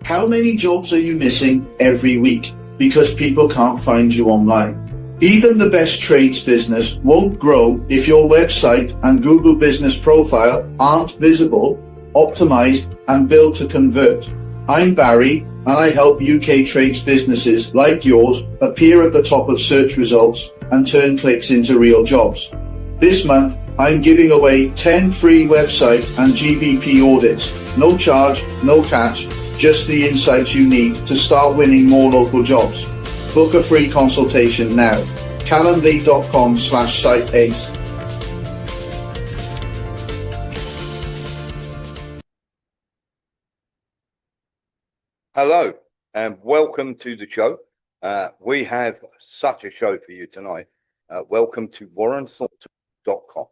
How many jobs are you missing every week because people can't find you online? Even the best trades business won't grow if your website and Google Business Profile aren't visible, optimized, and built to convert. I'm Barry, and I help UK trades businesses like yours appear at the top of search results and turn clicks into real jobs. This month, I'm giving away 10 free website and GBP audits. No charge, no catch, just the insights you need to start winning more local jobs. Book a free consultation now. calendly.com/siteace. Hello and welcome to the show. We have such a show for you tonight. Welcome to WarrenThornton.com.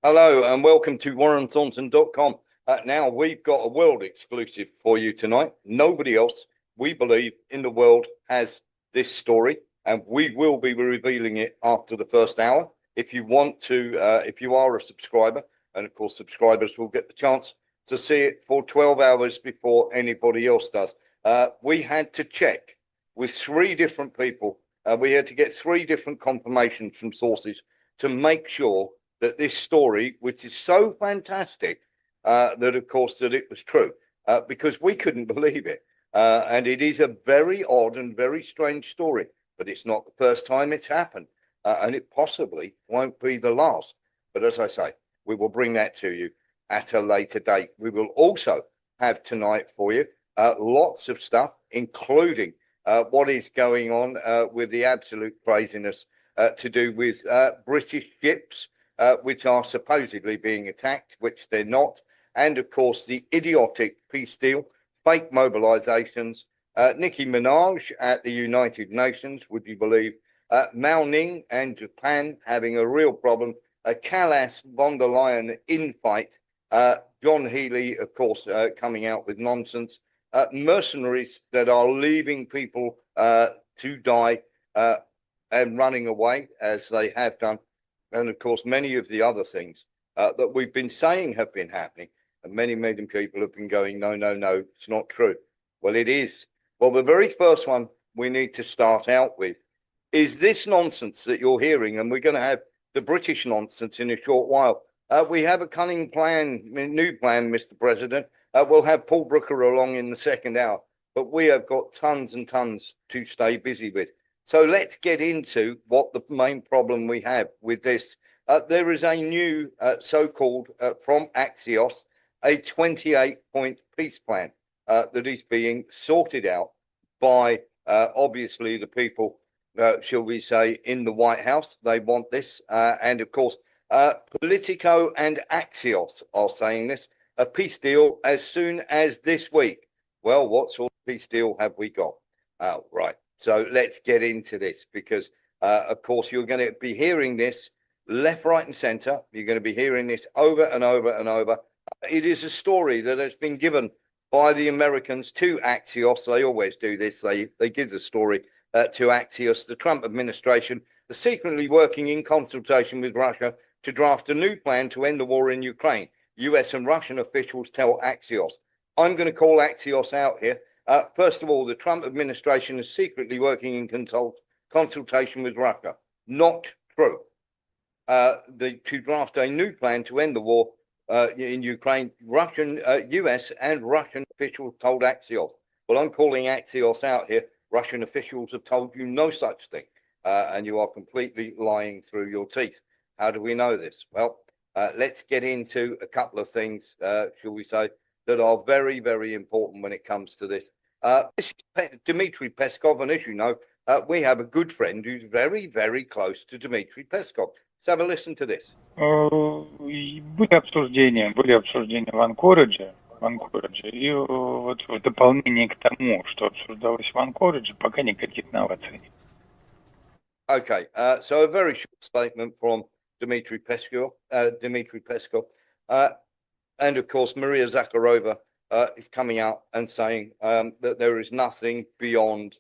Hello and welcome to WarrenThornton.com. Now we've got a world exclusive for you tonight. Nobody else, we believe, in the world has this story, and we will be revealing it after the first hour. If you want to, if you are a subscriber, and of course subscribers will get the chance to see it for 12 hours before anybody else does. We had to check with 3 different people. We had to get 3 different confirmations from sources to make sure that this story, which is so fantastic, that of course that it was true, because we couldn't believe it. And it is a very odd and very strange story, but it's not the first time it's happened, and it possibly won't be the last. But as I say, we will bring that to you at a later date. We will also have tonight for you lots of stuff, including what is going on with the absolute craziness to do with British ships, which are supposedly being attacked, which they're not. And of course, the idiotic peace deal, fake mobilizations, Nicki Minaj at the United Nations, would you believe? Mao Ning and Japan having a real problem. Callas von der Leyen infight. John Healey, of course, coming out with nonsense. Mercenaries that are leaving people to die and running away, as they have done. And of course, many of the other things that we've been saying have been happening. And many people have been going, no, it's not true. Well, it is. Well, the very first one we need to start out with is this nonsense that you're hearing. And we're going to have the British nonsense in a short while. We have a cunning plan, new plan, Mr. President. We'll have Paul Brooker along in the second hour. But we have got tons and tons to stay busy with. So let's get into what the main problem we have with this. There is a new so-called from Axios, a 28-point peace plan that is being sorted out by obviously the people, shall we say, in the White House. They want this. And of course, Politico and Axios are saying this, a peace deal as soon as this week. Well, what sort of peace deal have we got? Right. So let's get into this because, of course, you're going to be hearing this left, right and center. You're going to be hearing this over and over and over. It is a story that has been given by the Americans to Axios. They always do this. They give the story to Axios. The Trump administration is secretly working in consultation with Russia to draft a new plan to end the war in Ukraine. US and Russian officials tell Axios. I'm going to call Axios out here. First of all, the Trump administration is secretly working in consultation with Russia. Not true. To draft a new plan to end the war in Ukraine, US and Russian officials told Axios. Well, I'm calling Axios out here. Russian officials have told you no such thing, and you are completely lying through your teeth. How do we know this? Well, let's get into a couple of things, shall we say, that are very, very important when it comes to this. This is Dmitry Peskov, and as you know, we have a good friend who's very, very close to Dmitry Peskov. Let's have a listen to this. Были обсуждения в Анкоридже, и вот в дополнение к тому, что обсуждалось в Анкоридже, пока никаких новаций. Okay, so a very short statement from Dmitry Peskov, and of course Maria Zakharova is coming out and saying that there is nothing beyond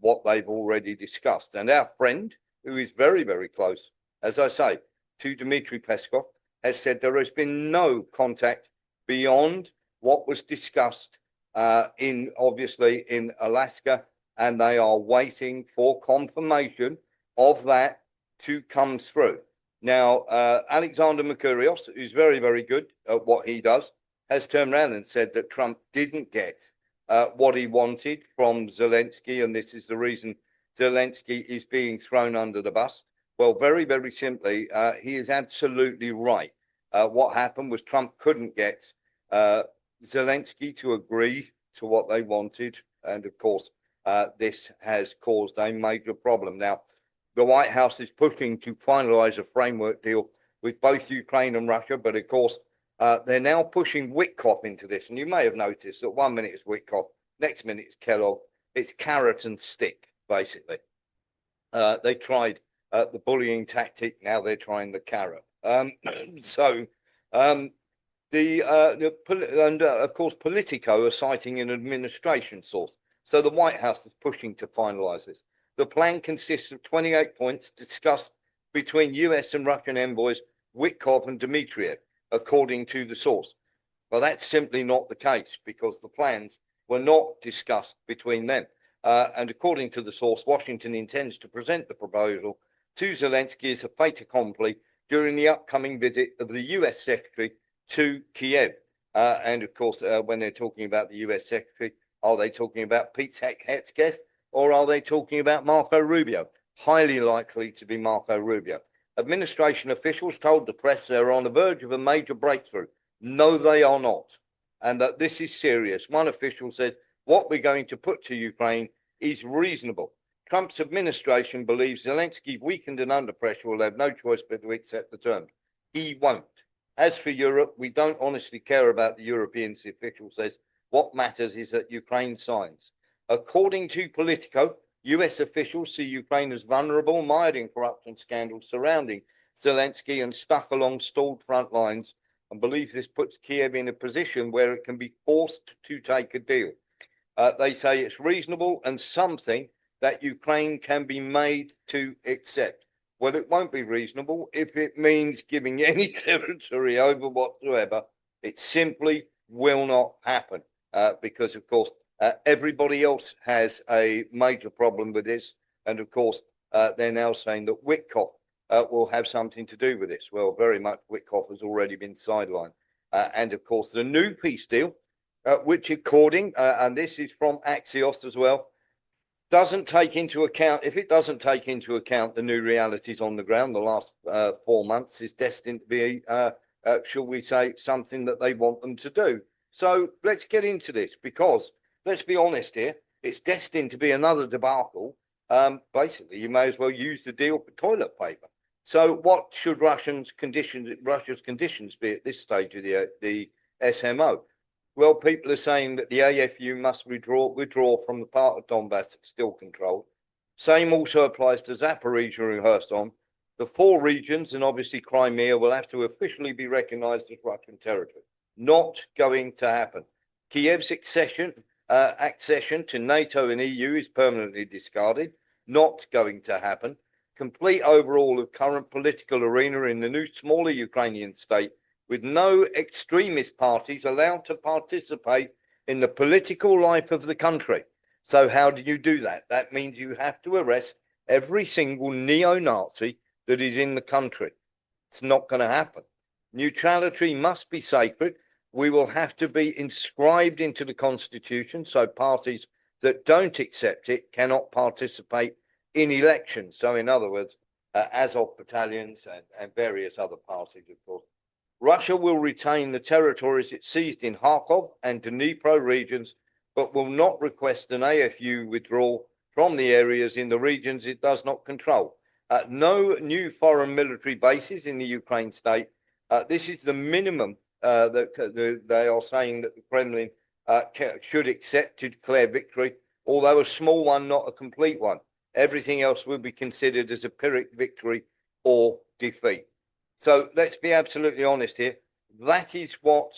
what they've already discussed. And our friend, who is very, very close, as I say, to Dmitry Peskov, has said there has been no contact beyond what was discussed obviously in Alaska, and they are waiting for confirmation of that to come through. Now, Alexander Mercurios, who's very, very good at what he does, has turned around and said that Trump didn't get what he wanted from Zelensky, and this is the reason Zelensky is being thrown under the bus. Well, very, very simply, he is absolutely right. What happened was Trump couldn't get Zelensky to agree to what they wanted, and of course, this has caused a major problem. Now, the White House is pushing to finalize a framework deal with both Ukraine and Russia, but of course, they're now pushing Witkoff into this. And you may have noticed that 1 minute it's Witkoff, next minute it's Kellogg. It's carrot and stick, basically. They tried the bullying tactic, now they're trying the carrot. And of course, Politico are citing an administration source. So the White House is pushing to finalize this. The plan consists of 28 points discussed between US and Russian envoys Witkoff and Dmitriev, according to the source. Well, that's simply not the case, because the plans were not discussed between them. And according to the source, Washington intends to present the proposal to Zelensky as a fait accompli during the upcoming visit of the US Secretary to Kiev. And of course, when they're talking about the US Secretary, are they talking about Pete Hegseth, or are they talking about Marco Rubio? Highly likely to be Marco Rubio. Administration officials told the press they're on the verge of a major breakthrough. No, they are not. And that this is serious. One official said, what we're going to put to Ukraine is reasonable. Trump's administration believes Zelensky, weakened and under pressure, will have no choice but to accept the terms. He won't. As for Europe, we don't honestly care about the Europeans, the official says. What matters is that Ukraine signs. According to Politico, US officials see Ukraine as vulnerable, mired in corruption scandals surrounding Zelensky and stuck along stalled front lines, and believe this puts Kiev in a position where it can be forced to take a deal. They say it's reasonable and something that Ukraine can be made to accept. Well, it won't be reasonable if it means giving any territory over whatsoever. It simply will not happen because, of course, everybody else has a major problem with this. And of course, they're now saying that Witkoff will have something to do with this. Well, very much Witkoff has already been sidelined. And of course, the new peace deal, which according, and this is from Axios as well, doesn't take into account, if it doesn't take into account the new realities on the ground, the last 4 months is destined to be, shall we say, something that they want them to do. So let's get into this, because let's be honest here, it's destined to be another debacle. Basically, you may as well use the deal for toilet paper. So what should Russia's conditions be at this stage of the SMO? Well, people are saying that the AFU must withdraw from the part of Donbass that's still controlled. Same also applies to Zaporizhia and Kherson. The 4 regions, and obviously Crimea, will have to officially be recognized as Russian territory. Not going to happen. Kiev's accession to NATO and EU is permanently discarded. Not going to happen. Complete overhaul of current political arena in the new smaller Ukrainian state, with no extremist parties allowed to participate in the political life of the country. So how do you do that? That means you have to arrest every single neo-Nazi that is in the country. It's not going to happen. Neutrality must be sacred. We will have to be inscribed into the Constitution, so parties that don't accept it cannot participate in elections. So in other words, Azov battalions and various other parties, of course. Russia will retain the territories it seized in Kharkov and Dnipro regions, but will not request an AFU withdrawal from the areas in the regions it does not control. No new foreign military bases in the Ukraine state. This is the minimum that they are saying that the Kremlin should accept to declare victory, although a small one, not a complete one. Everything else will be considered as a Pyrrhic victory or defeat. So let's be absolutely honest here. That is what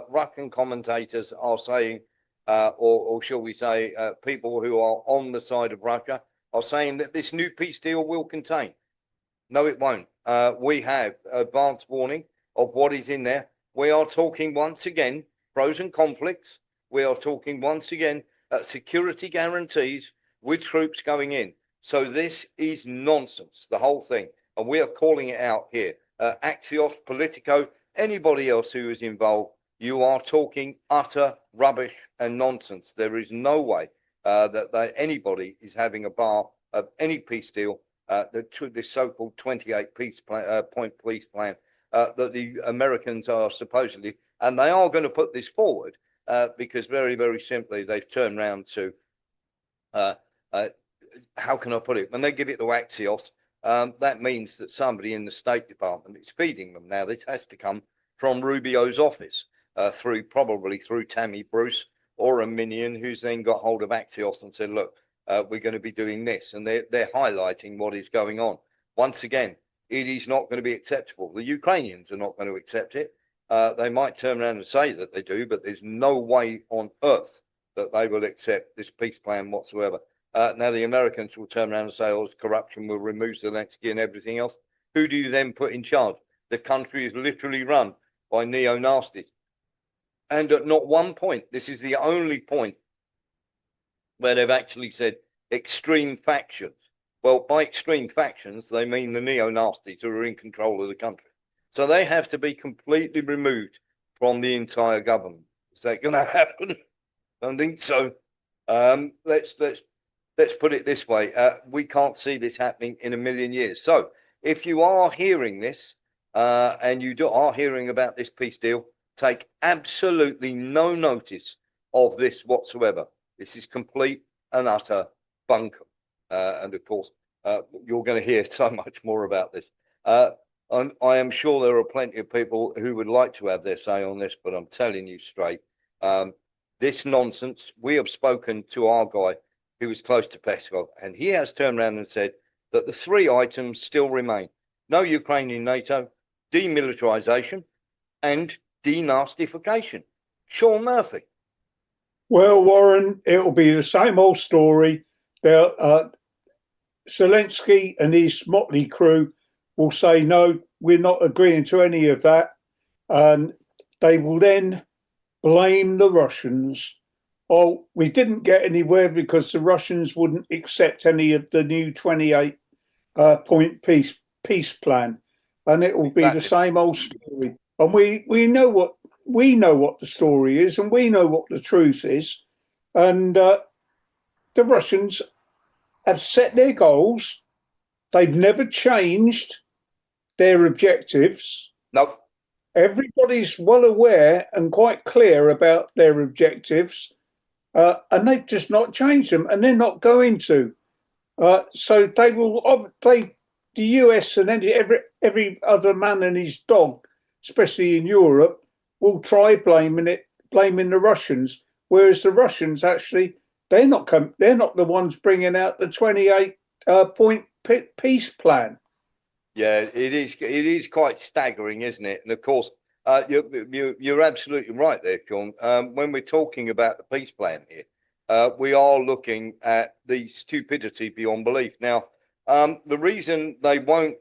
Russian commentators are saying, or shall we say, people who are on the side of Russia are saying that this new peace deal will contain. No, it won't. We have advance warning of what is in there. We are talking once again frozen conflicts. We are talking once again security guarantees with troops going in. So this is nonsense, the whole thing. And we are calling it out here. Axios, Politico, anybody else who is involved, you are talking utter rubbish and nonsense. There is no way that anybody is having a bar of any peace deal, this so-called 28 point peace plan that the Americans are supposedly, and they are going to put this forward because very, very simply, they've turned around to, how can I put it? When they give it to Axios, that means that somebody in the State Department is feeding them. Now, this has to come from Rubio's office, probably through Tammy Bruce or a minion who's then got hold of Axios and said, look, we're going to be doing this. And they're highlighting what is going on. Once again, it is not going to be acceptable. The Ukrainians are not going to accept it. They might turn around and say that they do, but there's no way on earth that they will accept this peace plan whatsoever. Now, the Americans will turn around and say, oh, it's corruption, we'll remove Zelensky and everything else. Who do you then put in charge? The country is literally run by neo-Nazis. And at not one point, this is the only point where they've actually said extreme factions. Well, by extreme factions, they mean the neo-Nazis who are in control of the country. So they have to be completely removed from the entire government. Is that going to happen? I don't think so. Let's put it this way. We can't see this happening in a million years. So if you are hearing this and you are hearing about this peace deal, take absolutely no notice of this whatsoever. This is complete and utter bunkum. And of course, you're going to hear so much more about this. I am sure there are plenty of people who would like to have their say on this, but I'm telling you straight, this nonsense, we have spoken to our guy who was close to Peskov, and he has turned around and said that the three items still remain. No Ukrainian NATO, demilitarization, and denazification. Sean Murphy. Well, Warren, it'll be the same old story. Zelensky and his motley crew will say, no, we're not agreeing to any of that. And they will then blame the Russians. Oh, we didn't get anywhere because the Russians wouldn't accept any of the new 28 point peace plan. And it will be the same old story. And we know what the story is, and we know what the truth is. And the Russians have set their goals. They've never changed their objectives. No. Everybody's well aware and quite clear about their objectives, and they've just not changed them, and they're not going to. So they will. The US and every other man and his dog, especially in Europe, will try blaming the Russians, whereas the Russians actually they're not the ones bringing out the 28 point peace plan. Yeah, it is quite staggering, isn't it? And of course, you're absolutely right there, Sean. When we're talking about the peace plan here, we are looking at the stupidity beyond belief. Now, the reason they won't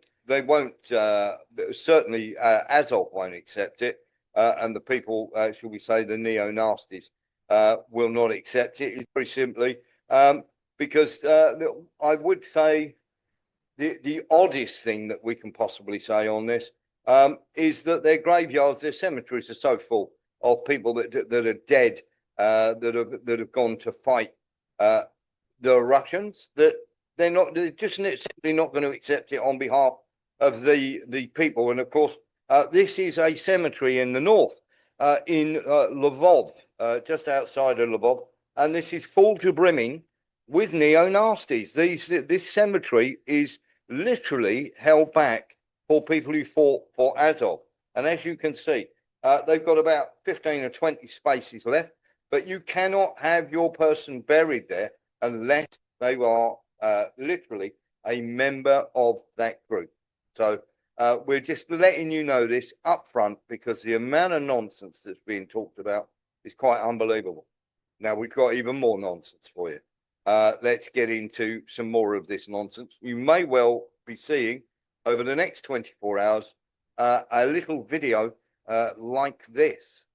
certainly Azov won't accept it, and the people, shall we say, the neo-Nazis, will not accept it is very simply because I would say the oddest thing that we can possibly say on this is that their graveyards, their cemeteries are so full of people that are dead, that have gone to fight the Russians, that they're just simply not going to accept it on behalf of the people. And of course, this is a cemetery in the north, in Lvov, just outside of Lvov, and this is full to brimming with neo-Nazis. This cemetery is literally held back for people who fought for Azov. And as you can see, they've got about 15 or 20 spaces left, but you cannot have your person buried there unless they are literally a member of that group. So we're just letting you know this up front, because the amount of nonsense that's being talked about is quite unbelievable. Now, we've got even more nonsense for you. Let's get into some more of this nonsense. You may well be seeing over the next 24 hours a little video like this.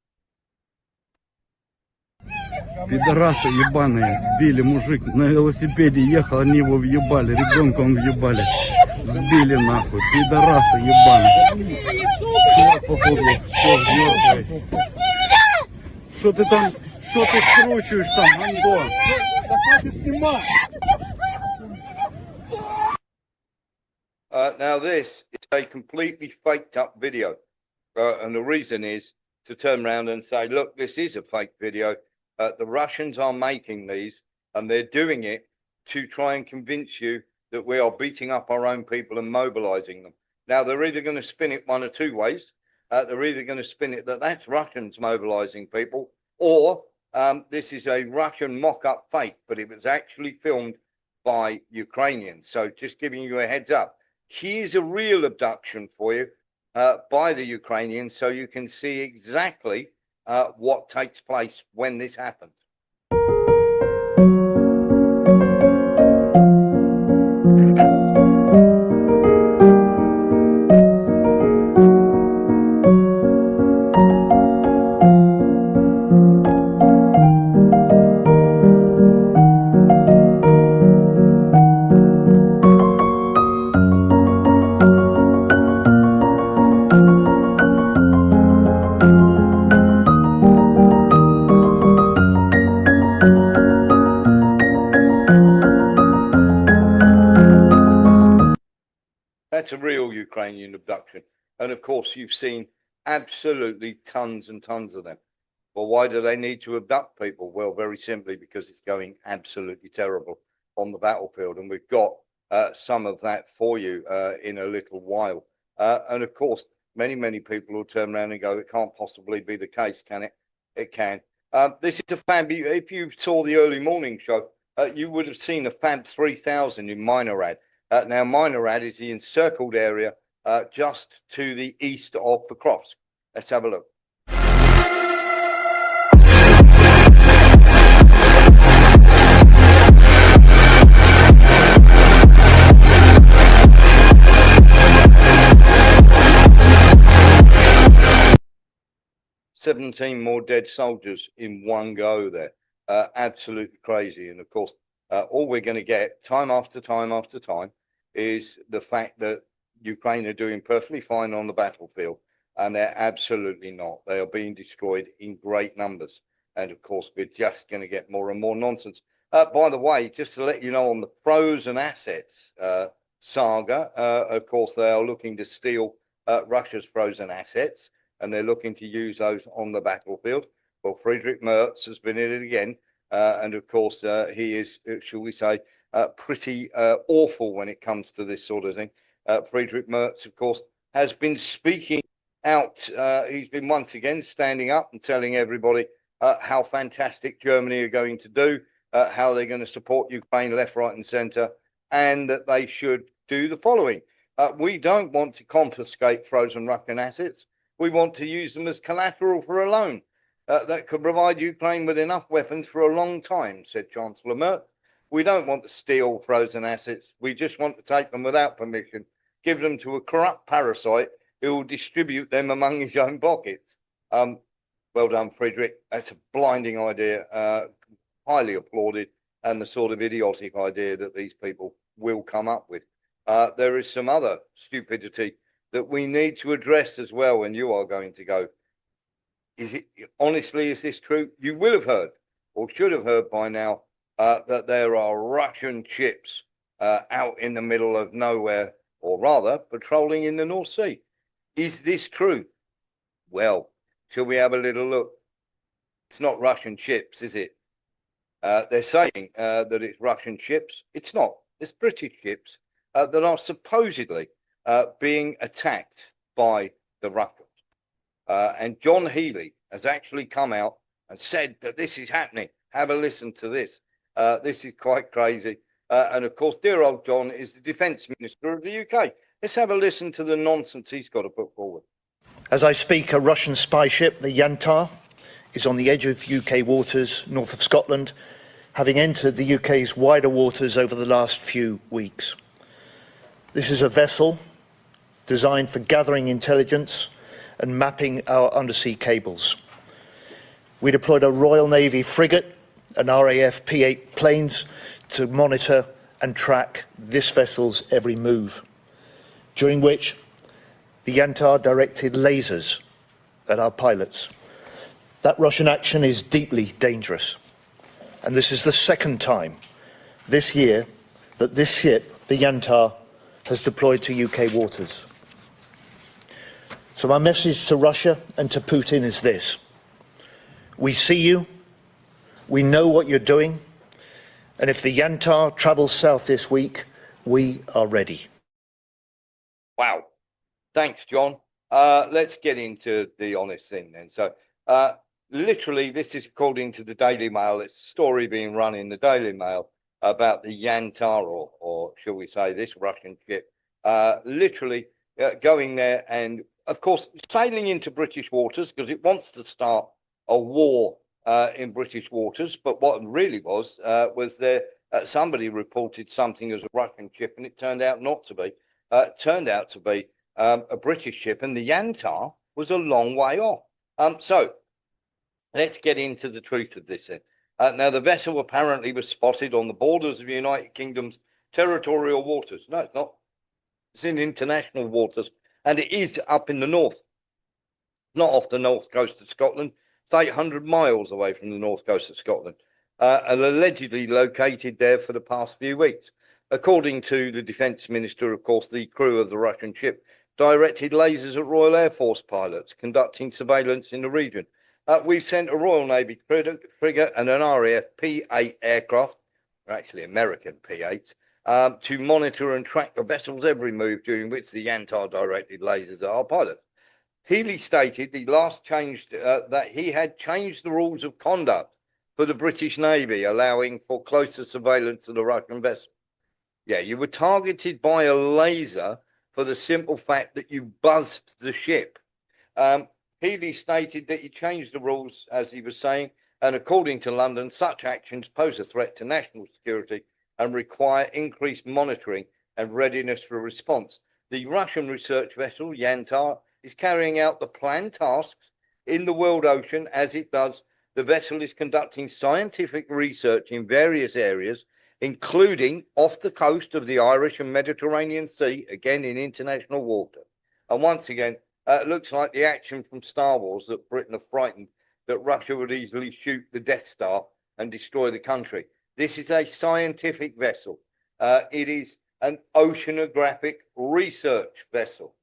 Пидорасы ебаные, сбили мужик на велосипеде ехал, они его въебали, ребенка он въебали, сбили нахуй, пидорасы ебаные. Чувак, походу, все мертвый. Что ты там, что ты скручиваешь там, Антон? Да хватит снимать! Now this is a completely faked up video, and the reason is to turn around and say, look, this is a fake video. The Russians are making these, and they're doing it to try and convince you that we are beating up our own people and mobilizing them. Now, they're either going to spin it one or two ways. They're either going to spin it that that's Russians mobilizing people, or this is a Russian mock-up fake, but it was actually filmed by Ukrainians. So just giving you a heads up. Here's a real abduction for you by the Ukrainians, so you can see exactly what takes place when this happens. That's a real Ukrainian abduction. And of course, you've seen absolutely tons and tons of them. Well, why do they need to abduct people? Well, very simply because it's going absolutely terrible on the battlefield. And we've got some of that for you in a little while. And of course, many people will turn around and go, it can't possibly be the case, can it? It can. This is a Fab. If you saw the early morning show, you would have seen a Fab 3000 in Minorad. Now, Minorad is the encircled area just to the east of Pokrovsk. Let's have a look. "17 more dead soldiers in one go there. Absolutely crazy. And of course, all we're going to get time after time after time is the fact that Ukraine are doing perfectly fine on the battlefield, and they're absolutely not. They are being destroyed in great numbers. And of course, we're just going to get more and more nonsense. By the way, just to let you know, on the frozen assets saga, of course, they are looking to steal Russia's frozen assets, and they're looking to use those on the battlefield. Well, Friedrich Merz has been in it again. And of course, he is, shall we say, pretty awful when it comes to this sort of thing. Friedrich Merz, of course, has been speaking out. He's been once again standing up and telling everybody how fantastic Germany are going to do, how they're going to support Ukraine left, right, and centre, and that they should do the following. We don't want to confiscate frozen Russian assets. We want to use them as collateral for a loan that could provide Ukraine with enough weapons for a long time, said Chancellor Merz. We don't want to steal frozen assets. We just want to take them without permission, give them to a corrupt parasite who will distribute them among his own pockets. Well done, Friedrich. That's a blinding idea, highly applauded, and the sort of idiotic idea that these people will come up with. There is some other stupidity that we need to address as well, and you are going to go, honestly, is this true? You will have heard, or should have heard by now, that there are Russian ships out in the middle of nowhere, or rather patrolling in the North Sea. Is this true? Well, shall we have a little look? It's not Russian ships, is it? They're saying that it's Russian ships. It's not. It's British ships that are supposedly being attacked by the Russians. And John Healey has actually come out and said that this is happening. Have a listen to this. This is quite crazy. And of course, dear old John is the Defence Minister of the UK. Let's have a listen to the nonsense he's got to put forward. As I speak, a Russian spy ship, the Yantar, is on the edge of UK waters north of Scotland, having entered the UK's wider waters over the last few weeks. This is a vessel designed for gathering intelligence and mapping our undersea cables. We deployed a Royal Navy frigate and RAF P-8 planes to monitor and track this vessel's every move, during which the Yantar directed lasers at our pilots. That Russian action is deeply dangerous. And this is the second time this year that this ship, the Yantar, has deployed to UK waters. So my message to Russia and to Putin is this. We see you, we know what you're doing, and if the Yantar travels south this week, we are ready. Wow. Thanks, John. Let's get into the honest thing then. So, literally, this is according to the Daily Mail. It's a story being run in the Daily Mail about the Yantar, or shall we say this Russian ship, literally going there and, of course, sailing into British waters because it wants to start a war in British waters. But what it really was there somebody reported something as a Russian ship, and it turned out not to be. It turned out to be a British ship, and the Yantar was a long way off. So let's get into the truth of this then. Now, the vessel apparently was spotted on the borders of the United Kingdom's territorial waters. No, it's not. It's in international waters, and it is up in the north, not off the north coast of Scotland. It's 800 miles away from the north coast of Scotland, and allegedly located there for the past few weeks. According to the Defence Minister, of course, the crew of the Russian ship directed lasers at Royal Air Force pilots conducting surveillance in the region. We've sent a Royal Navy frigate and an RAF P-8 aircraft, or actually American P-8s, to monitor and track the vessel's every move, during which the Yantar directed lasers at our pilots. Healey stated that he had changed the rules of conduct for the British Navy, allowing for closer surveillance of the Russian vessel. Yeah, you were targeted by a laser for the simple fact that you buzzed the ship. Healey stated that he changed the rules, as he was saying, and according to London, such actions pose a threat to national security and require increased monitoring and readiness for response. The Russian research vessel, Yantar, is carrying out the planned tasks in the world ocean. As it does, the vessel is conducting scientific research in various areas, including off the coast of the Irish and Mediterranean Sea, again in international water. And once again, it looks like the action from Star Wars, that Britain are frightened that Russia would easily shoot the Death Star and destroy the country. This is a scientific vessel. It is an oceanographic research vessel.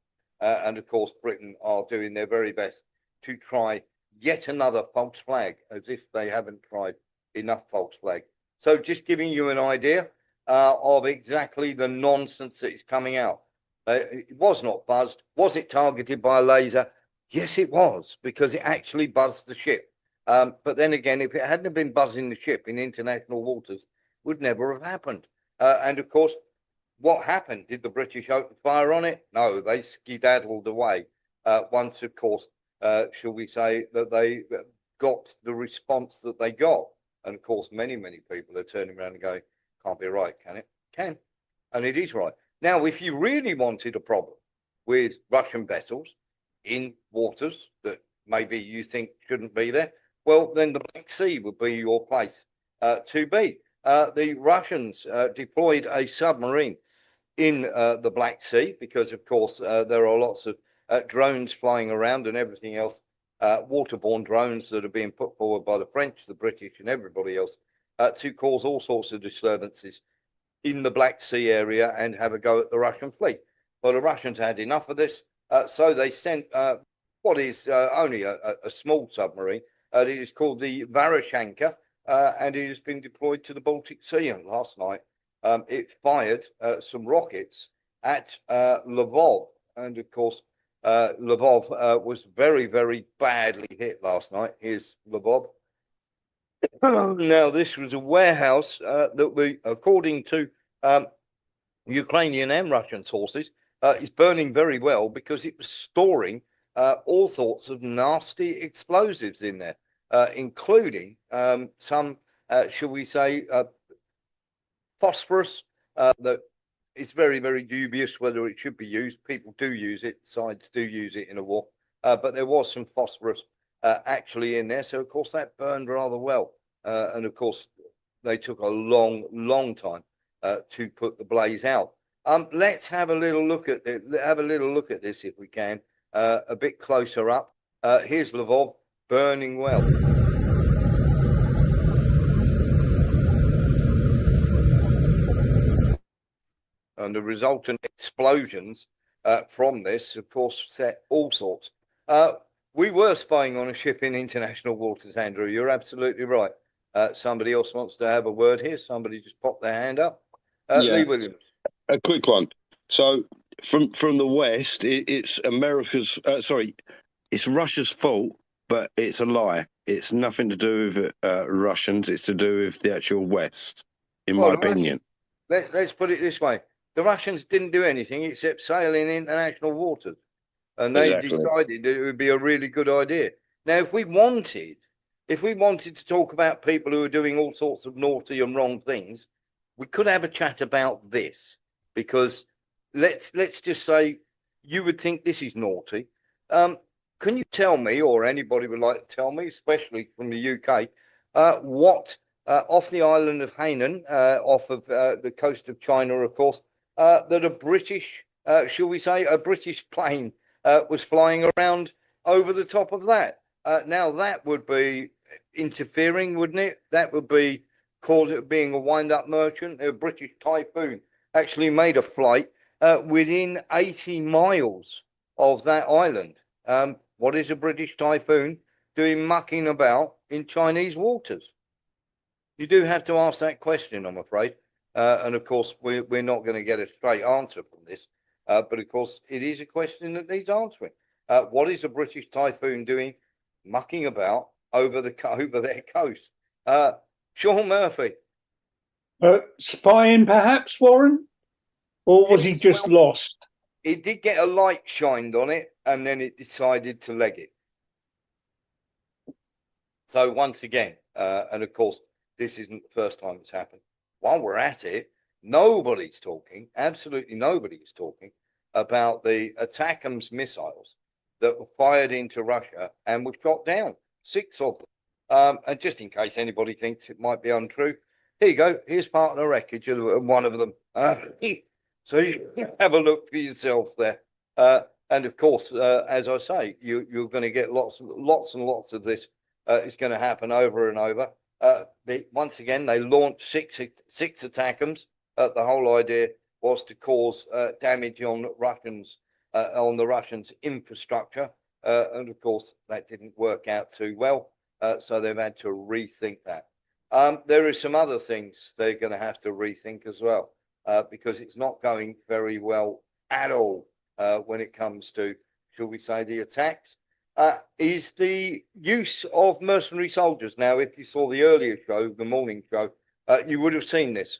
And of course, Britain are doing their very best to try yet another false flag, as if they haven't tried enough false flags. So just giving you an idea of exactly the nonsense that is coming out. It was not buzzed. Was it targeted by a laser? Yes, it was, because it actually buzzed the ship. But then again, if it hadn't been buzzing the ship in international waters, it would never have happened. And of course, what happened? Did the British open fire on it? No, they skedaddled away. Once, of course, shall we say, that they got the response that they got. And of course, many people are turning around and going, can't be right, can it? Can. And it is right. Now, if you really wanted a problem with Russian vessels in waters that maybe you think shouldn't be there, well, then the Black Sea would be your place to be. The Russians deployed a submarine in the Black Sea because, of course, there are lots of drones flying around and everything else, waterborne drones that are being put forward by the French, the British and everybody else to cause all sorts of disturbances in the Black Sea area and have a go at the Russian fleet. Well, the Russians had enough of this, so they sent what is only a small submarine. It is called the Varoshanka, and it has been deployed to the Baltic Sea. And last night, it fired some rockets at Lvov, and of course, Lvov was very, very badly hit last night. Here's Lvov. Now, this was a warehouse that we, according to Ukrainian and Russian sources, is burning very well because it was storing all sorts of nasty explosives in there, including some, shall we say, phosphorus that it's very, very dubious whether it should be used. People do use it, sides do use it in a war, but there was some phosphorus actually in there. So, of course, that burned rather well. And, of course, they took a long, long time to put the blaze out. Let's have a little look at this. Have a little look at this if we can, a bit closer up. Here's Lvov burning well. And the resultant explosions from this, of course, set all sorts. We were spying on a ship in international waters, Andrew. You're absolutely right. Somebody else wants to have a word here. Somebody just popped their hand up. Lee Williams. A quick one. So from the West, it's America's, it's Russia's fault, but it's a lie. It's nothing to do with Russians. It's to do with the actual West, in my opinion. Let's put it this way. The Russians didn't do anything except sail in international waters. And they decided that it would be a really good idea. Now, if we wanted to talk about people who are doing all sorts of naughty and wrong things, we could have a chat about this. Because let's just say you would think this is naughty. Can you tell me, or anybody would like to tell me, especially from the UK, what off the island of Hainan, off of the coast of China, of course, that a British, shall we say, a British plane was flying around over the top of that? Now, that would be interfering, wouldn't it? That would be called it being a wind-up merchant. A British Typhoon actually made a flight within 80 miles of that island. What is a British Typhoon doing mucking about in Chinese waters? You do have to ask that question, I'm afraid. And of course, we're not going to get a straight answer from this. But of course, it is a question that needs answering. What is a British Typhoon doing mucking about over their coast? Sean Murphy. Spying, perhaps, Warren? Or was he just lost? It did get a light shined on it, and then it decided to leg it. So once again, and of course, this isn't the first time it's happened. While we're at it, nobody's talking, absolutely nobody is talking about the ATACMS missiles that were fired into Russia and were shot down, 6 of them. And just in case anybody thinks it might be untrue, here you go. Here's part of the wreckage of one of them. So you have a look for yourself there. And of course, as I say, you're going to get lots and lots of this. It's going to happen over and over. Once again, they launched six ATACMS. The whole idea was to cause damage on the Russians' infrastructure. And of course, that didn't work out too well. So they've had to rethink that. There are some other things they're going to have to rethink as well, because it's not going very well at all when it comes to, shall we say, the attacks. Is the use of mercenary soldiers. Now, if you saw the earlier show, the morning show, you would have seen this.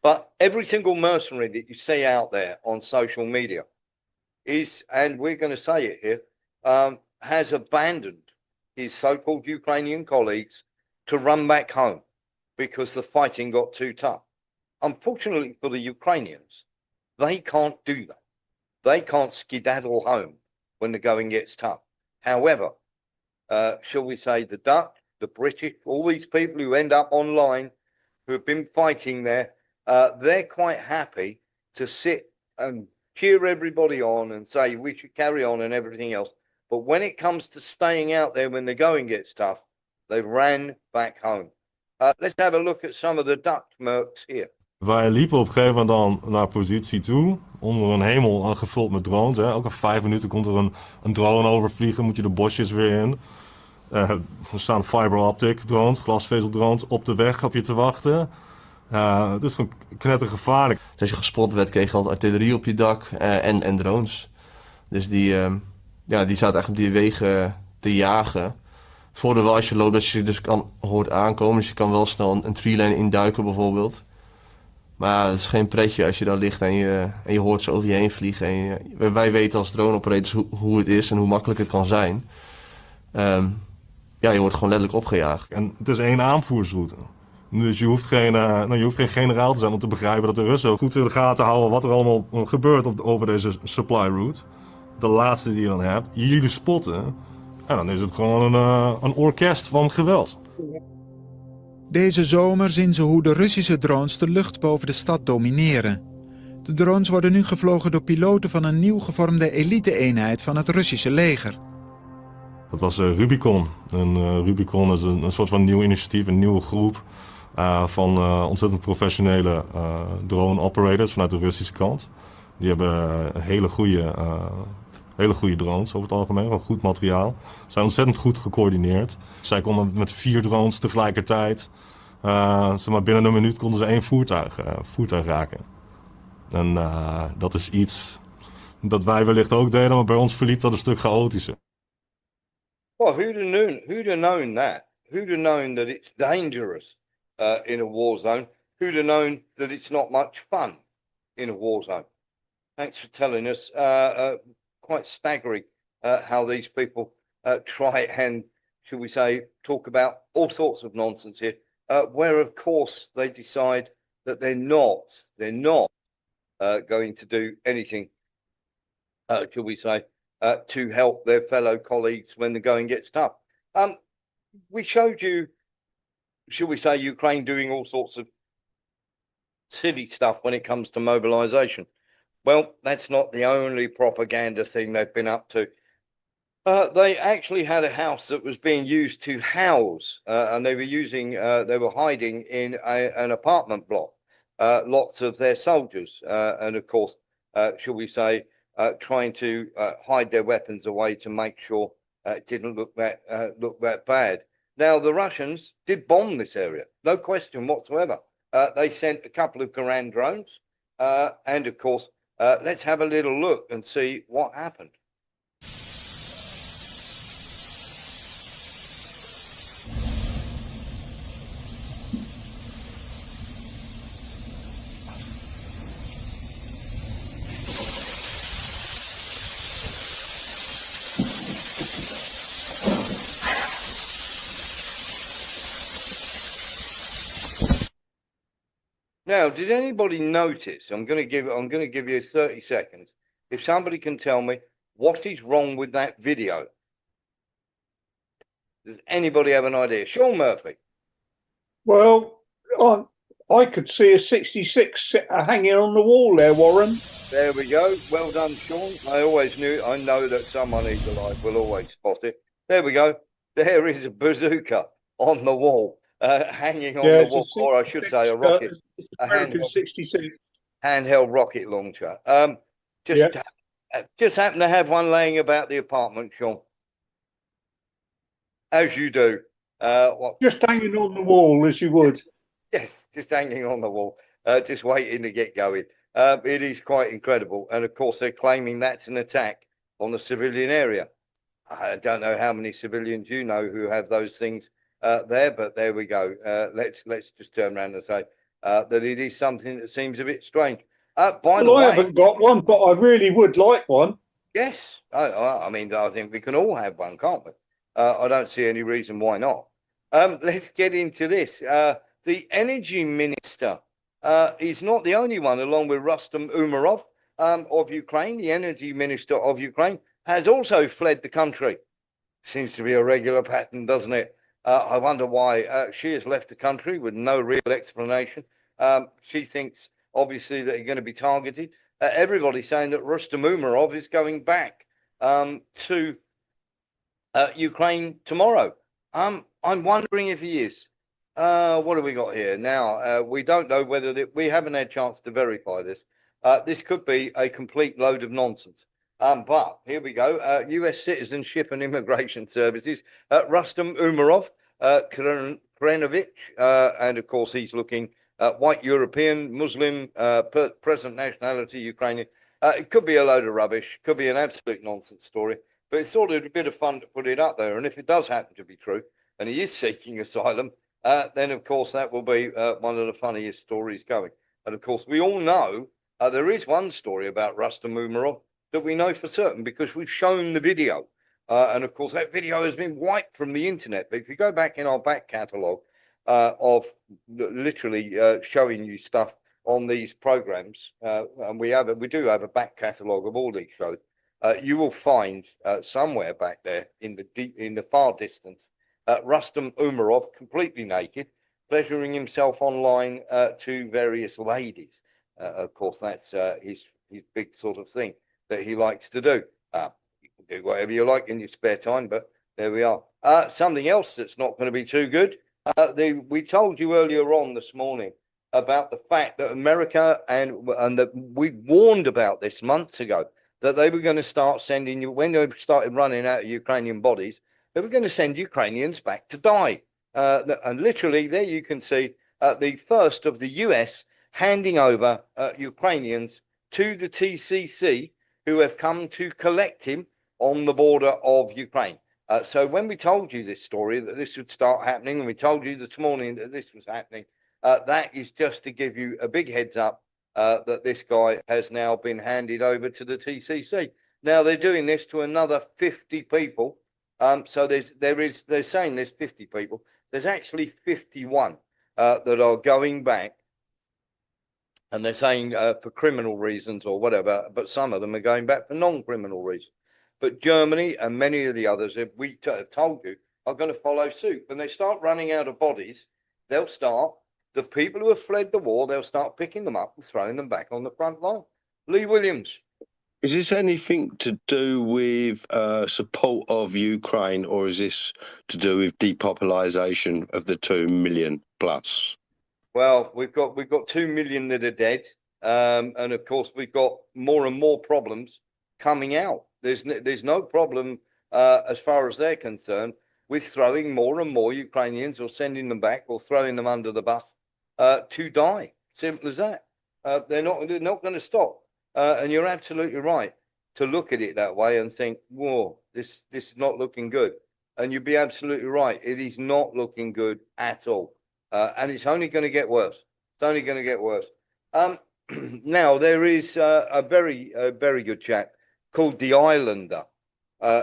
But every single mercenary that you see out there on social media is, and we're going to say it here, has abandoned his so-called Ukrainian colleagues to run back home because the fighting got too tough. Unfortunately for the Ukrainians, they can't do that. They can't skedaddle home when the going gets tough. However, shall we say the Dutch, the British, all these people who end up online who have been fighting there, they're quite happy to sit and cheer everybody on and say we should carry on and everything else. But when it comes to staying out there when the going gets tough, they ran back home. Let's have a look at some of the Dutch mercs here. Wij liepen op een gegeven moment dan naar positie toe. Onder een hemel gevuld met drones. Hè. Elke 5 minuten komt er een drone overvliegen. Moet je de bosjes weer in. Er staan fiber optic drones, glasvezeldrones op de weg op je te wachten. Het is gewoon knettergevaarlijk. Dus als je gespot werd, kreeg je altijd artillerie op je dak en drones. Dus die zaten eigenlijk op die wegen te jagen. Het voordeel wel als je loopt, dat je dus hoort aankomen. Dus je kan wel snel een treelane induiken bijvoorbeeld. Maar het is geen pretje als je daar ligt en je hoort ze over je heen vliegen. En wij weten als drone operators hoe het is en hoe makkelijk het kan zijn. Je wordt gewoon letterlijk opgejaagd. En het is 1 aanvoersroute. Dus je hoeft geen generaal te zijn om te begrijpen dat de Russen goed in de gaten houden wat er allemaal gebeurt over deze supply route. De laatste die je dan hebt, jullie spotten. En dan is het gewoon een orkest van geweld. Deze zomer zien ze hoe de Russische drones de lucht boven de stad domineren. De drones worden nu gevlogen door piloten van een nieuw gevormde elite-eenheid van het Russische leger. Dat was Rubicon. En Rubicon is een soort van nieuw initiatief, een nieuwe groep van ontzettend professionele drone operators vanuit de Russische kant. Die hebben hele goede drones over het algemeen, wel goed materiaal. Ze zijn ontzettend goed gecoördineerd. Zij konden met 4 drones tegelijkertijd, binnen een minuut konden ze 1 voertuig raken. En dat is iets dat wij wellicht ook deden, maar bij ons verliep dat een stuk chaotischer. Well, who'd have known that? Who'd have known that it's dangerous in a war zone? Who'd have known that it's not much fun in a war zone? Thanks for telling us. Quite staggering how these people try and, should we say, talk about all sorts of nonsense here, where of course they decide that they're not going to do anything, shall we say, to help their fellow colleagues when the going gets tough. We showed you, shall we say, Ukraine doing all sorts of silly stuff when it comes to mobilization. Well, that's not the only propaganda thing they've been up to. They actually had a house that was being used to house, and they were hiding in an apartment block, lots of their soldiers, and of course, shall we say, trying to hide their weapons away to make sure it didn't look that bad. Now, the Russians did bomb this area, no question whatsoever. They sent a couple of Garand drones, and of course, let's have a little look and see what happened. Now, did anybody notice? I'm going to give you 30 seconds. If somebody can tell me what is wrong with that video. Does anybody have an idea? Sean Murphy. Well, I could see a 66 hanging on the wall there, Warren. There we go. Well done, Sean. I know that someone eagle eyed will always spot it. There we go. There is a bazooka on the wall, hanging on the wall, or I should say a rocket. A handheld rocket launcher. Just happen to have one laying about the apartment, Sean. As you do. Just hanging on the wall, as you would. Yes, just hanging on the wall, just waiting to get going. It is quite incredible. And of course, they're claiming that's an attack on the civilian area. I don't know how many civilians you know who have those things there, but there we go. Let's just turn around and say that it is something that seems a bit strange. By the way, I haven't got one, but I really would like one. Yes, I mean, I think we can all have one, can't we? I don't see any reason why not. Let's get into this. The energy minister is not the only one, along with Rustem Umerov of Ukraine. The energy minister of Ukraine has also fled the country. Seems to be a regular pattern, doesn't it? I wonder why she has left the country with no real explanation. She thinks, obviously, that he's going to be targeted. Everybody's saying that Rustem Umerov is going back to Ukraine tomorrow. I'm wondering if he is. What have we got here now? We don't know whether we haven't had a chance to verify this. This could be a complete load of nonsense. But here we go. U.S. Citizenship and Immigration Services. Rustam Umarov, Krenovich, and of course he's looking white European, Muslim, present nationality Ukrainian. It could be a load of rubbish. Could be an absolute nonsense story. But it's sort of a bit of fun to put it up there. And if it does happen to be true, and he is seeking asylum, then of course that will be one of the funniest stories going. And of course, we all know there is one story about Rustam Umarov that we know for certain because we've shown the video. And of course, that video has been wiped from the internet. But if you go back in our back catalogue of literally showing you stuff on these programs, and we do have a back catalogue of all these shows, you will find somewhere back there in the far distance Rustam Umarov completely naked, pleasuring himself online to various ladies. Of course, that's his big sort of thing that he likes to do. You can do whatever you like in your spare time, but there we are. Something else that's not going to be too good. We told you earlier on this morning about the fact that America and that we warned about this months ago, that they were going to start sending you, when they started running out of Ukrainian bodies, they were going to send Ukrainians back to die. And literally there you can see the first of the US handing over Ukrainians to the TCC, who have come to collect him on the border of Ukraine. So when we told you this story, that this would start happening, and we told you this morning that this was happening, that is just to give you a big heads up that this guy has now been handed over to the TCC. Now they're doing this to another 50 people. So they're saying there's 50 people. There's actually 51 that are going back, and they're saying for criminal reasons or whatever, but some of them are going back for non-criminal reasons. But Germany and many of the others, if we have told you, are going to follow suit. When they start running out of bodies, the people who have fled the war, they'll start picking them up and throwing them back on the front line. Lee Williams. Is this anything to do with support of Ukraine, or is this to do with depopulation of the 2 million plus? Well, we've got 2 million that are dead, and of course we've got more and more problems coming out. There's no problem as far as they're concerned with throwing more and more Ukrainians, or sending them back, or throwing them under the bus to die. Simple as that. They're not going to stop. And you're absolutely right to look at it that way and think, whoa, this is not looking good. And you'd be absolutely right. It is not looking good at all. And it's only going to get worse. It's only going to get worse. Now, there is a very good chap called The Islander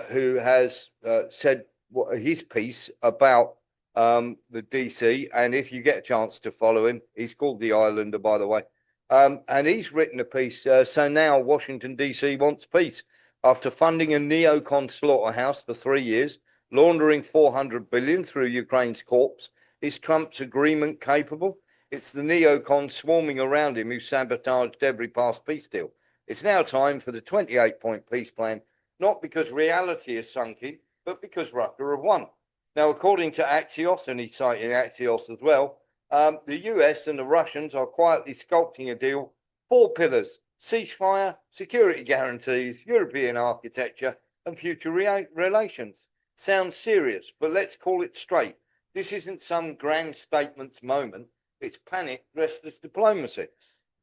who has said his piece about the DC. And if you get a chance to follow him, he's called The Islander, by the way. And he's written a piece. So now Washington, D.C. wants peace. After funding a neocon slaughterhouse for 3 years, laundering $400 billion through Ukraine's corpse, is Trump's agreement capable? It's the neocons swarming around him who sabotaged every past peace deal. It's now time for the 28-point peace plan, not because reality is sunk in, but because Russia have won. Now, according to Axios, and he's citing Axios as well, the US and the Russians are quietly sculpting a deal. 4 pillars: ceasefire, security guarantees, European architecture, and future relations. Sounds serious, but let's call it straight. This isn't some grand statements moment. It's panic dressed as diplomacy.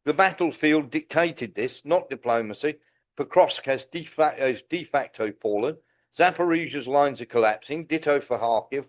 The battlefield dictated this, not diplomacy. Pokrovsk has de facto fallen. Zaporizhia's lines are collapsing. Ditto for Kharkiv.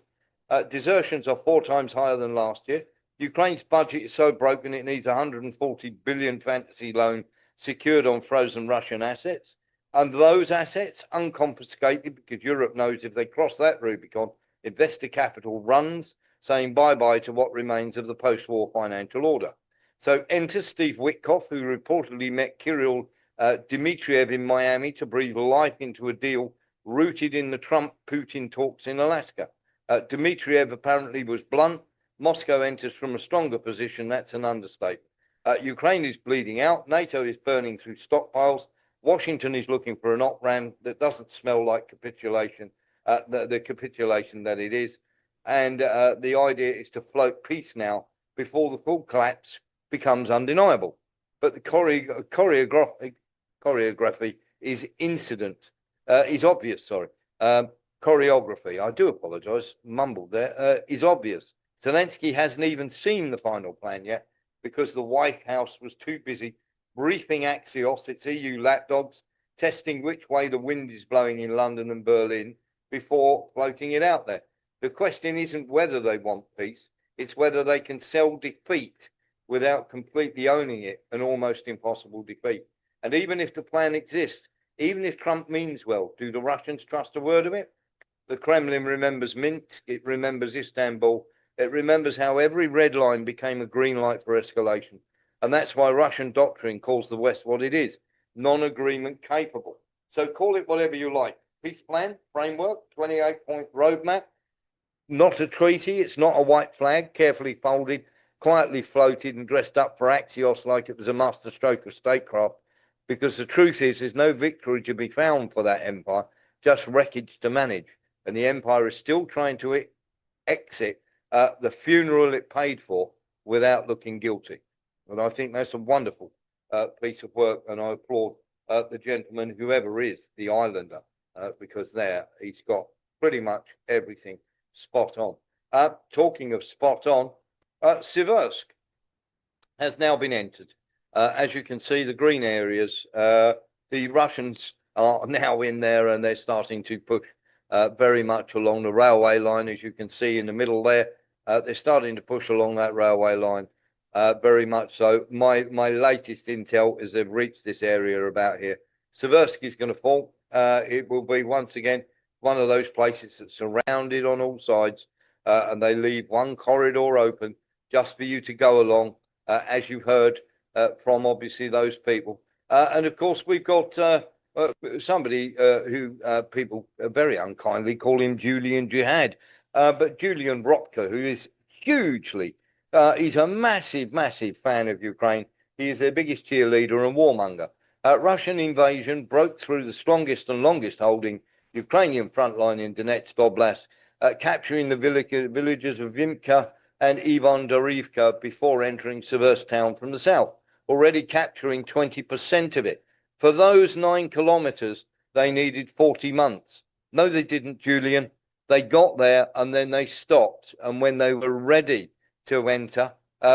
Desertions are 4 times higher than last year. Ukraine's budget is so broken it needs 140 billion fantasy loan secured on frozen Russian assets. And those assets unconfiscated, because Europe knows if they cross that Rubicon, investor capital runs, saying bye-bye to what remains of the post-war financial order. So enter Steve Witkoff, who reportedly met Kirill Dmitriev in Miami to breathe life into a deal rooted in the Trump-Putin talks in Alaska. Dmitriev apparently was blunt. Moscow enters from a stronger position. That's an understatement. Ukraine is bleeding out. NATO is burning through stockpiles. Washington is looking for an op-ramp that doesn't smell like capitulation, the capitulation that it is. And the idea is to float peace now before the full collapse becomes undeniable. But the choreography is is obvious, sorry. Choreography, I do apologize, mumbled there, is obvious. Zelensky hasn't even seen the final plan yet because the White House was too busy briefing Axios, its EU lapdogs, testing which way the wind is blowing in London and Berlin before floating it out there. The question isn't whether they want peace, it's whether they can sell defeat without completely owning it, an almost impossible defeat. And even if the plan exists, even if Trump means well, do the Russians trust a word of it? The Kremlin remembers Minsk, it remembers Istanbul, it remembers how every red line became a green light for escalation. And that's why Russian doctrine calls the West what it is, non-agreement capable. So call it whatever you like. Peace plan, framework, 28-point roadmap, not a treaty. It's not a white flag, carefully folded, quietly floated and dressed up for Axios like it was a masterstroke of statecraft. Because the truth is, there's no victory to be found for that empire, just wreckage to manage. And the empire is still trying to exit the funeral it paid for without looking guilty. And I think that's a wonderful piece of work. And I applaud the gentleman, whoever is the islander, because there he's got pretty much everything spot on. Talking of spot on, Siversk has now been entered. As you can see, the green areas, the Russians are now in there and they're starting to push very much along the railway line. As you can see in the middle there, they're starting to push along that railway line very much so. My latest intel is they've reached this area about here. Siversky is going to fall. It will be once again one of those places that's surrounded on all sides, and they leave one corridor open just for you to go along, as you've heard from obviously those people. And of course, we've got somebody who people very unkindly call him Julian Jihad, but Julian Ropka, who is hugely, he's a massive, massive fan of Ukraine. He is their biggest cheerleader and warmonger. Russian invasion broke through the strongest and longest holding Ukrainian front line in Donetsk Oblast, capturing the villages of Vimka and Ivan Dorivka before entering Seversk town from the south, already capturing 20% of it. For those 9 kilometers, they needed 40 months. No, they didn't, Julian. They got there and then they stopped. And when they were ready to enter,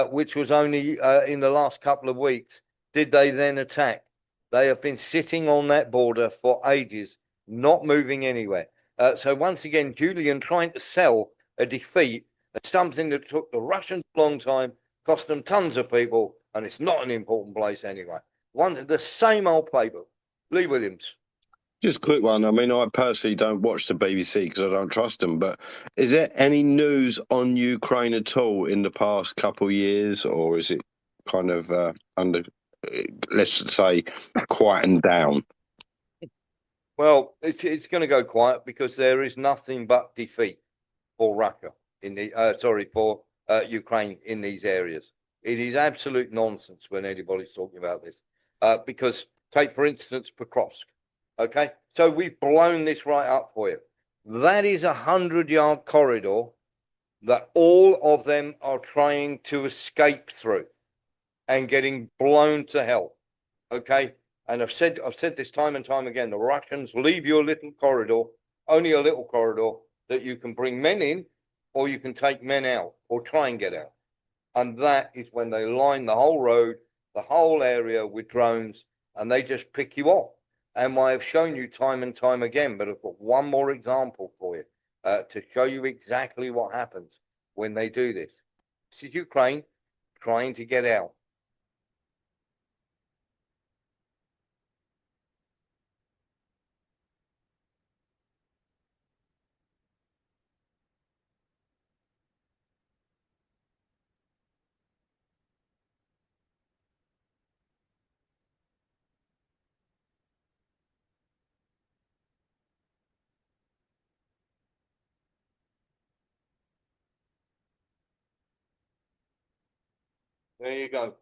which was only in the last couple of weeks, did they then attack? They have been sitting on that border for ages, not moving anywhere. So once again, Julian trying to sell a defeat as something that took the Russians a long time, cost them tons of people, and it's not an important place anyway. The same old playbook. Lee Williams. Just a quick one. I mean, I personally don't watch the BBC because I don't trust them. But is there any news on Ukraine at all in the past couple of years, or is it kind of under, let's say, quietened down? Well, it's going to go quiet because there is nothing but defeat for Russia in the for Ukraine in these areas. It is absolute nonsense when anybody's talking about this. Because take, for instance, Pokrovsk. Okay, so we've blown this right up for you. That is a 100-yard corridor that all of them are trying to escape through and getting blown to hell. Okay, and I've said this time and time again. The Russians leave you a little corridor, only a little corridor that you can bring men in, or you can take men out, or try and get out. And that is when they line the whole road, the whole area with drones, and they just pick you off. And I have shown you time and time again, but I've got one more example for you to show you exactly what happens when they do this. This is Ukraine trying to get out. There you go.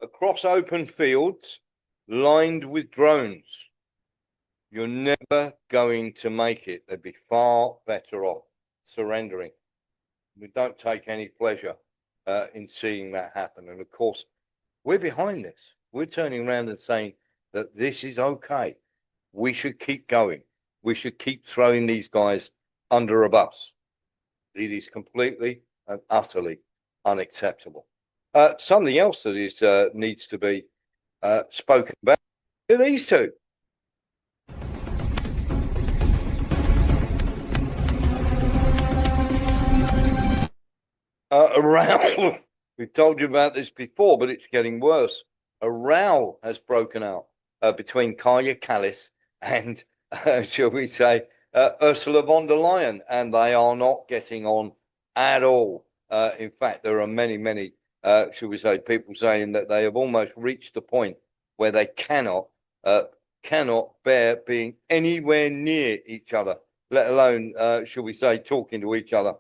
Across open fields lined with drones. You're never going to make it. They'd be far better off surrendering. We don't take any pleasure in seeing that happen. And of course, we're behind this. We're turning around and saying that this is okay. We should keep going. We should keep throwing these guys under a bus. It is completely and utterly unacceptable. Something else that is needs to be spoken about are these two. Around, we've told you about this before, but it's getting worse. A row has broken out between Kaya Kallis and, shall we say, Ursula von der Leyen, and they are not getting on at all. In fact, there are many, shall we say, people saying that they have almost reached the point where they cannot bear being anywhere near each other, let alone, shall we say, talking to each other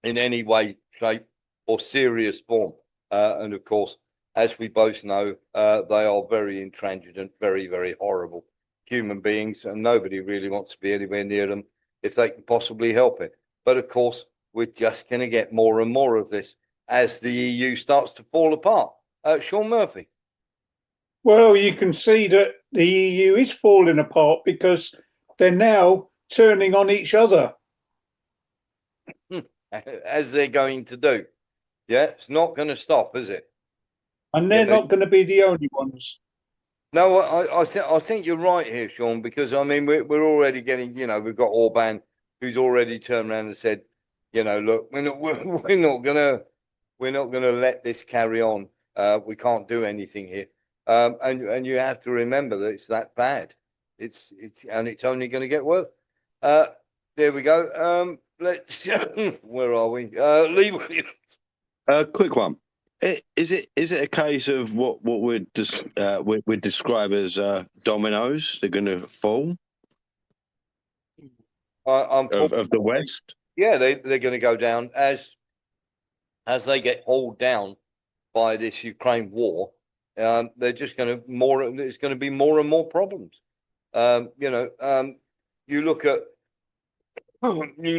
in any way, shape, or serious form. And of course, as we both know, they are very intransigent, very horrible human beings, and nobody really wants to be anywhere near them if they can possibly help it. But of course, we're just going to get more and more of this as the EU starts to fall apart. Sean Murphy. Well, you can see that the EU is falling apart because they're now turning on each other. As they're going to do. Yeah, it's not going to stop, is it? And they're not going to be the only ones. No, I think you're right here, Sean, because I mean we're already getting, we've got Orban who's already turned around and said, look, we're not gonna let this carry on. We can't do anything here. And you have to remember that it's that bad. It's only going to get worse. There we go. Let's where are we? Lee Williams. Quick one. Is it a case of what we'd describe as dominoes? They're going to fall of the West. Yeah, they're going to go down as they get hauled down by this Ukraine war. They're just going to It's going to be more and more problems. You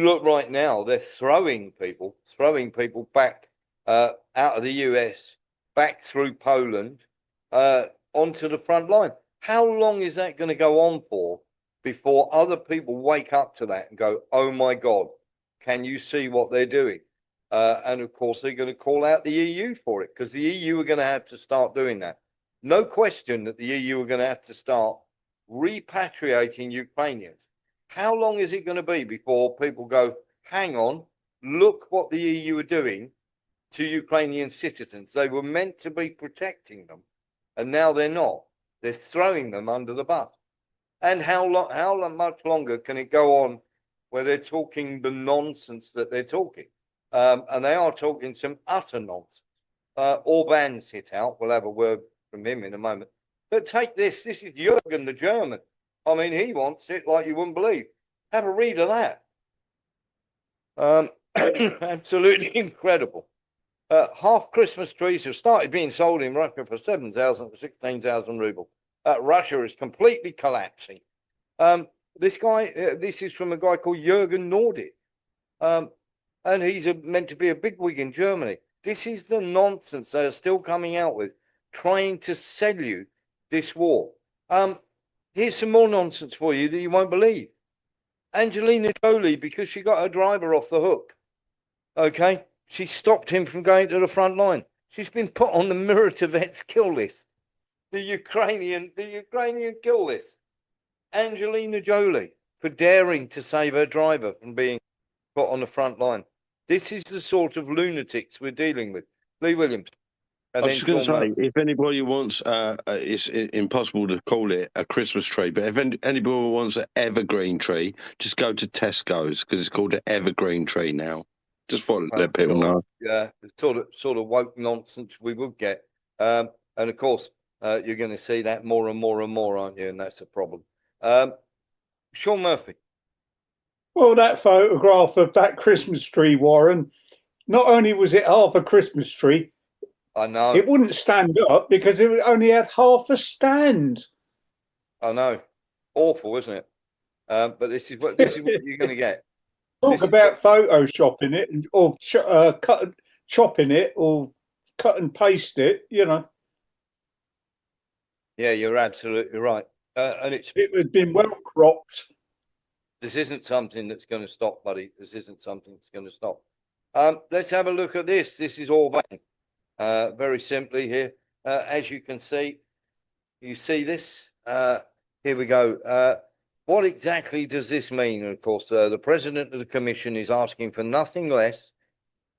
look right now. They're throwing people back out of the US, back through Poland, onto the front line. How long is that going to go on for before other people wake up to that and go, "Oh my God, can you see what they're doing?" And of course, they're going to call out the EU for it, because the EU are going to have to start doing that. No question that the EU are going to have to start repatriating Ukrainians. How long is it going to be before people go, "Hang on, look what the EU are doing to Ukrainian citizens. They were meant to be protecting them, and now they're not. They're throwing them under the bus." And how much longer can it go on where they're talking the nonsense that they're talking? And they are talking some utter nonsense. Orban's hit out. We'll have a word from him in a moment. But take this. This is Jürgen the German. I mean, he wants it like you wouldn't believe. Have a read of that. Absolutely incredible. Half Christmas trees have started being sold in Russia for 7,000 to 16,000 ruble. Russia is completely collapsing. This is from a guy called Jürgen Nordit. And he's meant to be a bigwig in Germany. This is the nonsense they are still coming out with, trying to sell you this war. Here's some more nonsense for you that you won't believe. Angelina Jolie, because she got her driver off the hook, okay, she stopped him from going to the front line. She's been put on the Mirotovets kill list, the Ukrainian kill list. Angelina Jolie, for daring to save her driver from being put on the front line. This is the sort of lunatics we're dealing with. Lee Williams. I was just going to say, if anybody wants, it's impossible to call it a Christmas tree, but if anybody wants an evergreen tree, just go to Tesco's, because it's called an evergreen tree now. Just for let people know. Yeah, the sort of woke nonsense we would get. And of course, you're going to see that more and more and more, aren't you? And that's a problem. Sean Murphy. Well, that photograph of that Christmas tree, Warren, not only was it half a Christmas tree, I know. It wouldn't stand up because it only had half a stand. I know. Awful, isn't it? But this is what you're going to get. Talk about photoshopping it or chopping it or cut and paste it, you know. Yeah, you're absolutely right. And it had been well cropped. This isn't something that's going to stop, buddy. This isn't something that's going to stop. Let's have a look at this. This is all very simply here. As you can see, you see this. Here we go. What exactly does this mean? And of course, the president of the commission is asking for nothing less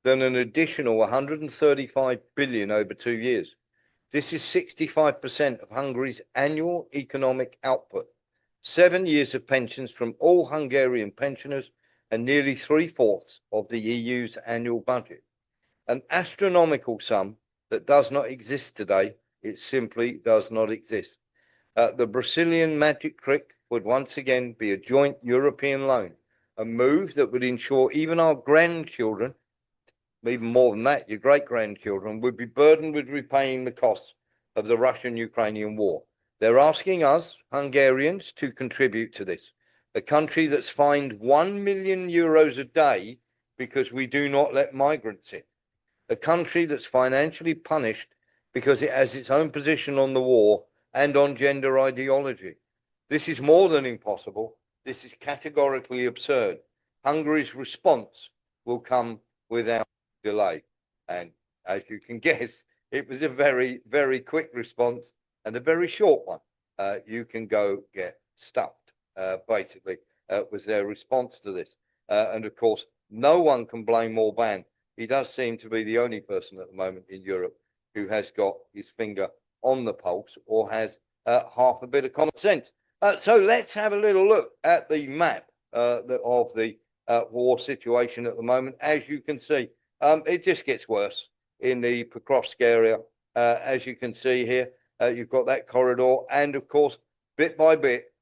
than an additional 135 billion over 2 years. This is 65% of Hungary's annual economic output, 7 years of pensions from all Hungarian pensioners, and nearly 3/4 of the EU's annual budget. An astronomical sum that does not exist today. It simply does not exist. The Brazilian magic trick would once again be a joint European loan, a move that would ensure even our grandchildren, even more than that, your great-grandchildren, would be burdened with repaying the costs of the Russian-Ukrainian war. They're asking us, Hungarians, to contribute to this, a country that's fined 1 million euros a day because we do not let migrants in, a country that's financially punished because it has its own position on the war and on gender ideology. This is more than impossible. This is categorically absurd. Hungary's response will come without delay. And as you can guess, it was a very, very quick response and a very short one. You can go get stuffed, basically, was their response to this. And of course, no one can blame Orbán. He does seem to be the only person at the moment in Europe who has got his finger on the pulse or has half a bit of common sense. So let's have a little look at the map of the war situation at the moment. As you can see, it just gets worse in the Pokrovsk area. As you can see here, you've got that corridor. And of course, bit by bit,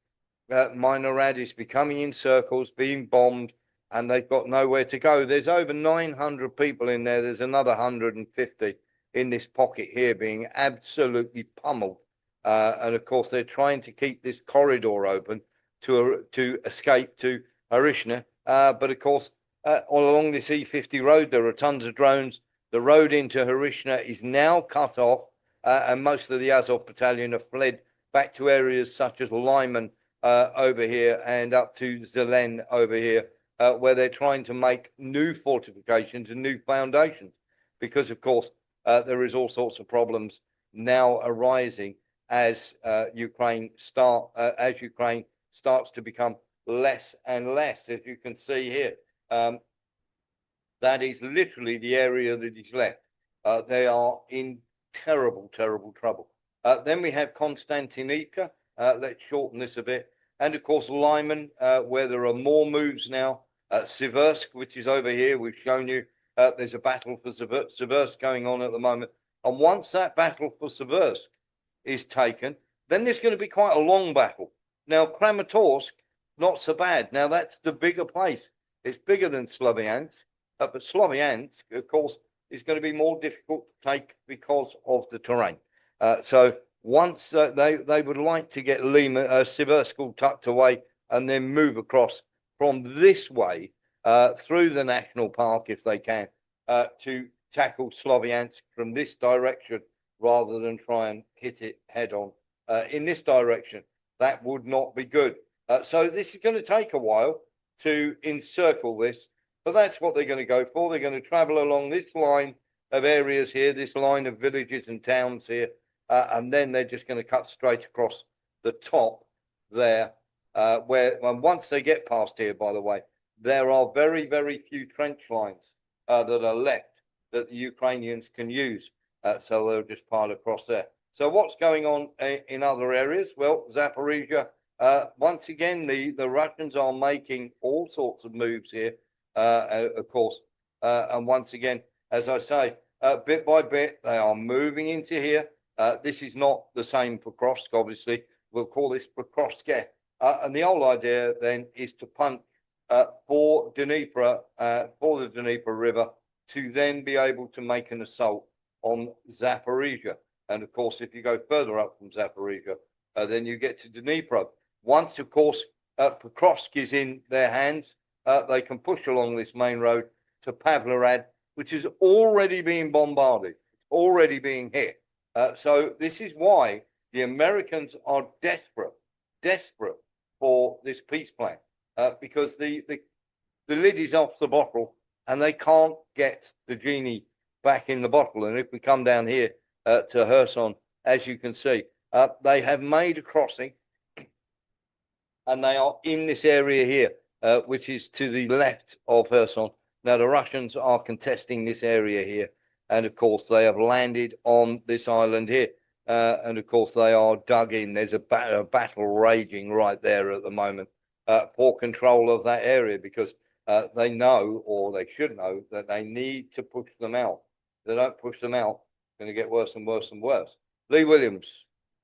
Minorad is becoming in circles, being bombed, and they've got nowhere to go. There's over 900 people in there. There's another 150 in this pocket here being absolutely pummeled. And of course, they're trying to keep this corridor open to escape to Harishna. But of course, all along this E50 road, there are tons of drones. The road into Harishna is now cut off, and most of the Azov battalion have fled back to areas such as Lyman over here and up to Zelen over here, where they're trying to make new fortifications and new foundations. Because, of course, there is all sorts of problems now arising as Ukraine starts to become less and less, as you can see here. That is literally the area that is left. They are in terrible, terrible trouble. Then we have Konstantinika. Let's shorten this a bit. And of course, Lyman, where there are more moves now. Siversk, which is over here, we've shown you. There's a battle for Siversk going on at the moment. And once that battle for Siversk is taken, then there's going to be quite a long battle. Now, Kramatorsk, not so bad. Now, that's the bigger place. It's bigger than Sloviansk. But Sloviansk, of course, is going to be more difficult to take because of the terrain. So once they would like to get Siversk tucked away and then move across from this way through the national park, if they can, to tackle Sloviansk from this direction rather than try and hit it head on in this direction. That would not be good. So this is going to take a while to encircle this, but that's what they're going to go for. They're going to travel along this line of areas here, this line of villages and towns here, and then they're just going to cut straight across the top there, where once they get past here, by the way, there are very, very few trench lines that are left that the Ukrainians can use. So they'll just pile across there. So what's going on in other areas? Well, Zaporizhia, once again, the Russians are making all sorts of moves here, of course. And once again, as I say, bit by bit, they are moving into here. This is not the same Pokrovsk, obviously. We'll call this Pokrovsk. And the whole idea then is to punch for Dnipro, for the Dnipro River, to then be able to make an assault on Zaporizhia. And of course, if you go further up from Zaporizhia, then you get to Dnipro. Once, of course, Pokrovsk is in their hands, they can push along this main road to Pavlorad, which is already being bombarded, already being hit. So this is why the Americans are desperate for this peace plan, because the lid is off the bottle and they can't get the genie back in the bottle. And if we come down here to Kherson, as you can see, they have made a crossing and they are in this area here, which is to the left of Kherson. Now, the Russians are contesting this area here. And of course, they have landed on this island here. And of course, they are dug in. There's a battle raging right there at the moment for control of that area, because they know, or they should know, that they need to push them out. If they don't push them out, it's going to get worse and worse and worse. Lee Williams.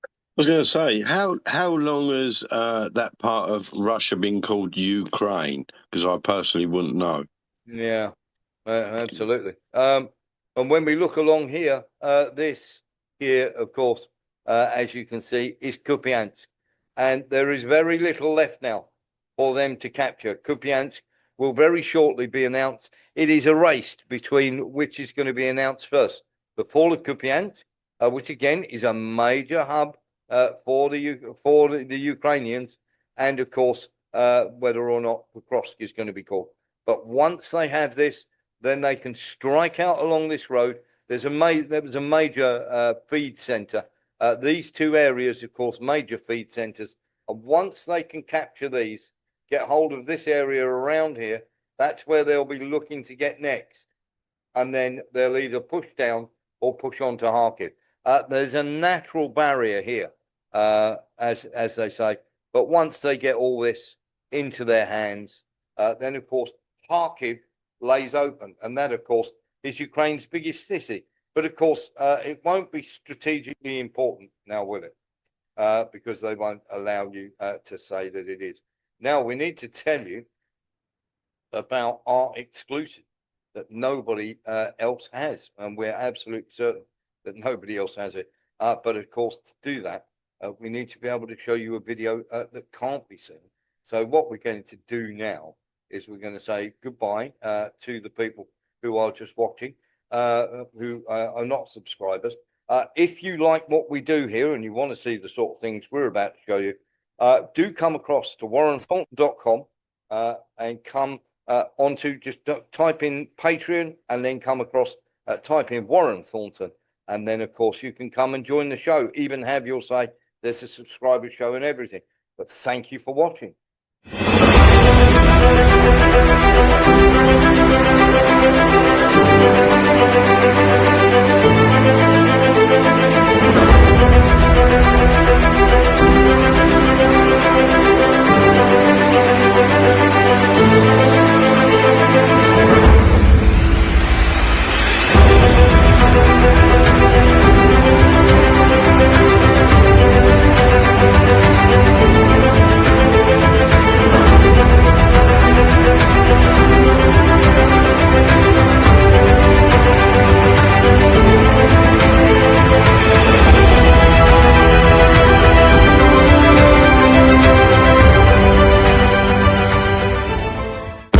I was going to say, how long has that part of Russia been called Ukraine? Because I personally wouldn't know. Yeah, absolutely. And when we look along here, this here, of course, as you can see, is Kupiansk. And there is very little left now for them to capture. Kupiansk will very shortly be announced. It is a race between which is going to be announced first. The fall of Kupiansk, which again is a major hub for the Ukrainians, and of course, whether or not Pokrovsk is going to be called. But once they have this, then they can strike out along this road. There was a major feed center. These two areas, of course, major feed centers. And once they can capture these, get hold of this area around here, that's where they'll be looking to get next. And then they'll either push down or push on to Kharkiv. There's a natural barrier here, as they say. But once they get all this into their hands, then, of course, Kharkiv lays open. And that, of course, is Ukraine's biggest city. But, of course, it won't be strategically important now, will it? Because they won't allow you to say that it is. Now, we need to tell you about our exclusive that nobody else has. And we're absolutely certain that nobody else has it. But, of course, to do that, we need to be able to show you a video that can't be seen. So what we're going to do now is we're going to say goodbye to the people who are just watching, who are not subscribers. If you like what we do here and you want to see the sort of things we're about to show you, do come across to warrenthornton.com and come onto, just type in Patreon and then come across, type in Warren Thornton. And then, of course, you can come and join the show, even have your say. There's a subscriber show and everything. But thank you for watching.